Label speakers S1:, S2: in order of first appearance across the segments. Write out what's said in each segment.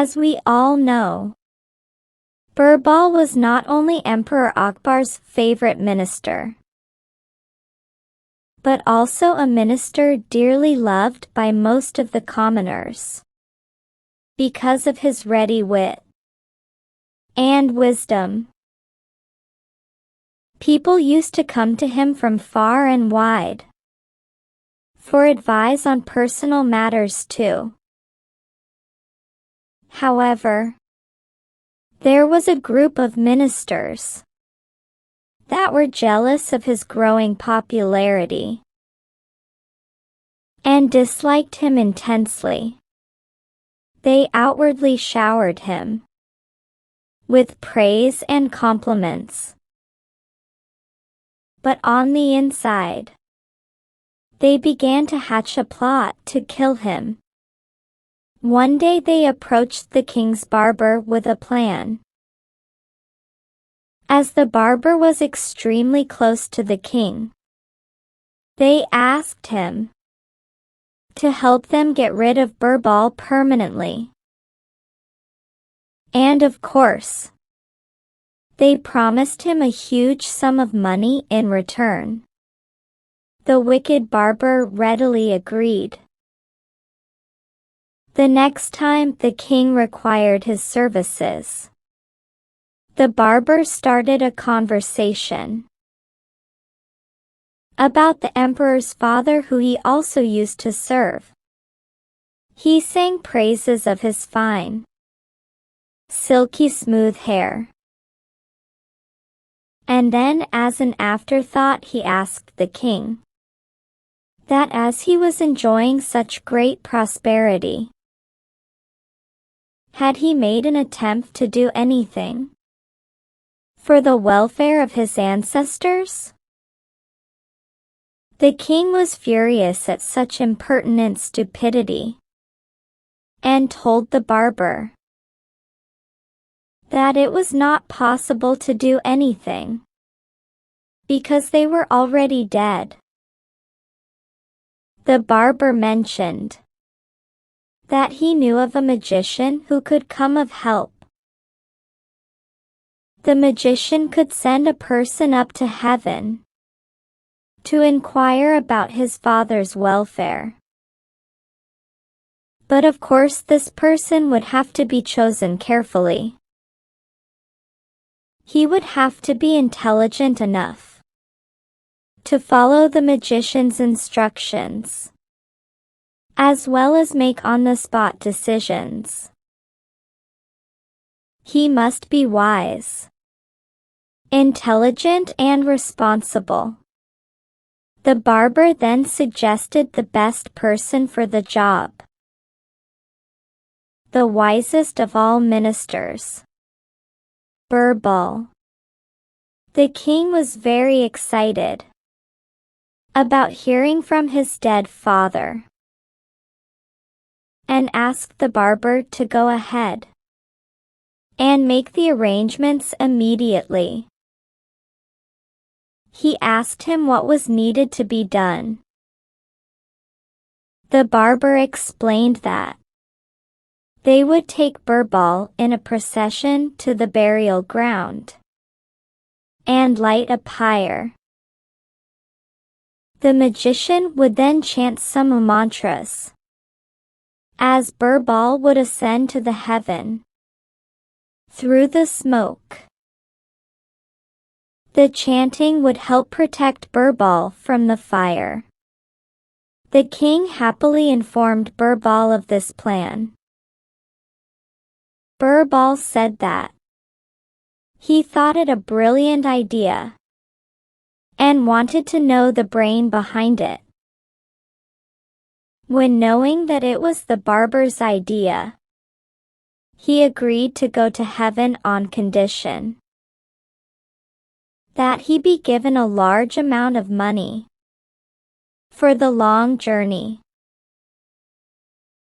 S1: As we all know, Birbal was not only Emperor Akbar's favorite minister, but also a minister dearly loved by most of the commoners, because of his ready wit and wisdom. People used to come to him from far and wide for advice on personal matters too. However, there was a group of ministers that were jealous of his growing popularity and disliked him intensely. They outwardly showered him with praise and compliments, but on the inside, they began to hatch a plot to kill him. One day they approached the king's barber with a plan. As the barber was extremely close to the king, they asked him to help them get rid of Birbal permanently. And of course, they promised him a huge sum of money in return. The wicked barber readily agreed. The next time the king required his services, the barber started a conversation about the emperor's father, who he also used to serve. He sang praises of his fine, silky smooth hair. And then, as an afterthought, he asked the king that as he was enjoying such great prosperity, had he made an attempt to do anything for the welfare of his ancestors? The king was furious at such impertinent stupidity and told the barber that it was not possible to do anything because they were already dead. The barber mentioned that he knew of a magician who could come of help. The magician could send a person up to heaven to inquire about his father's welfare. But of course this person would have to be chosen carefully. He would have to be intelligent enough to follow the magician's instructions, as well as make on-the-spot decisions. He must be wise, intelligent, and responsible. The barber then suggested the best person for the job, the wisest of all ministers, Birbal. The king was very excited about hearing from his dead father and asked the barber to go ahead and make the arrangements immediately. He asked him what was needed to be done. The barber explained that they would take Birbal in a procession to the burial ground and light a pyre. The magician would then chant some mantras, as Birbal would ascend to the heaven through the smoke. The chanting would help protect Birbal from the fire. The king happily informed Birbal of this plan. Birbal said that he thought it a brilliant idea and wanted to know the brain behind it. When knowing that it was the barber's idea, he agreed to go to heaven on condition that he be given a large amount of money for the long journey,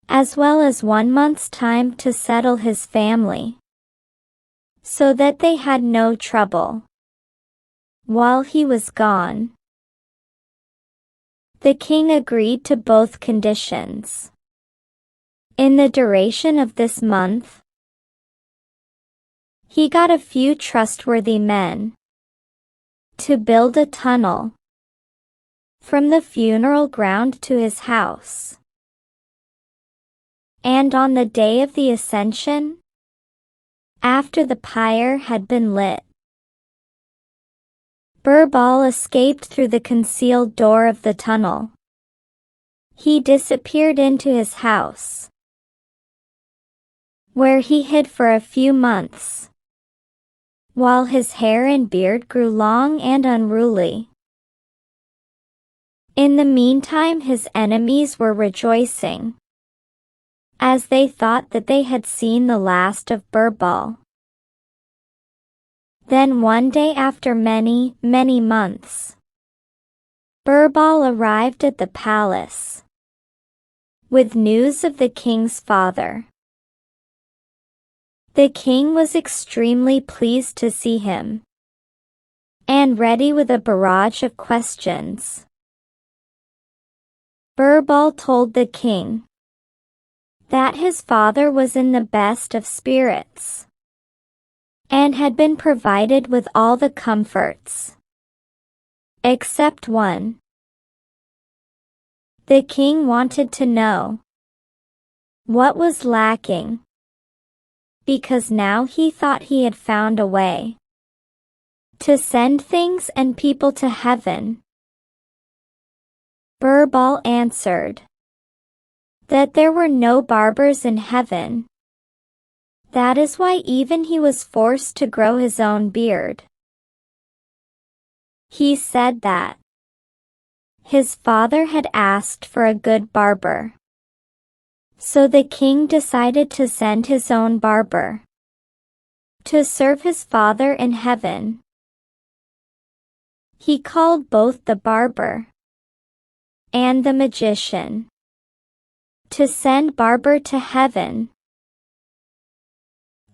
S1: as well as 1 month's time to settle his family, so that they had no trouble while he was gone. The king agreed to both conditions. In the duration of this month, he got a few trustworthy men to build a tunnel from the funeral ground to his house. And on the day of the Ascension, after the pyre had been lit, Birbal escaped through the concealed door of the tunnel. He disappeared into his house, where he hid for a few months, while his hair and beard grew long and unruly. In the meantime, his enemies were rejoicing, as they thought that they had seen the last of Birbal. Then one day, after many, many months, Birbal arrived at the palace with news of the king's father. The king was extremely pleased to see him, and ready with a barrage of questions. Birbal told the king that his father was in the best of spirits and had been provided with all the comforts, except one. The king wanted to know what was lacking, because now he thought he had found a way to send things and people to heaven. Birbal answered that there were no barbers in heaven. That is why even he was forced to grow his own beard. He said that his father had asked for a good barber, so the king decided to send his own barber to serve his father in heaven. He called both the barber and the magician to send Barber to heaven.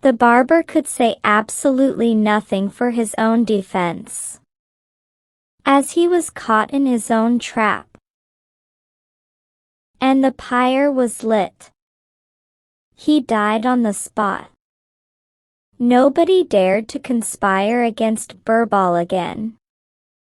S1: The barber could say absolutely nothing for his own defense, as he was caught in his own trap. And the pyre was lit. He died on the spot. Nobody dared to conspire against Birbal again.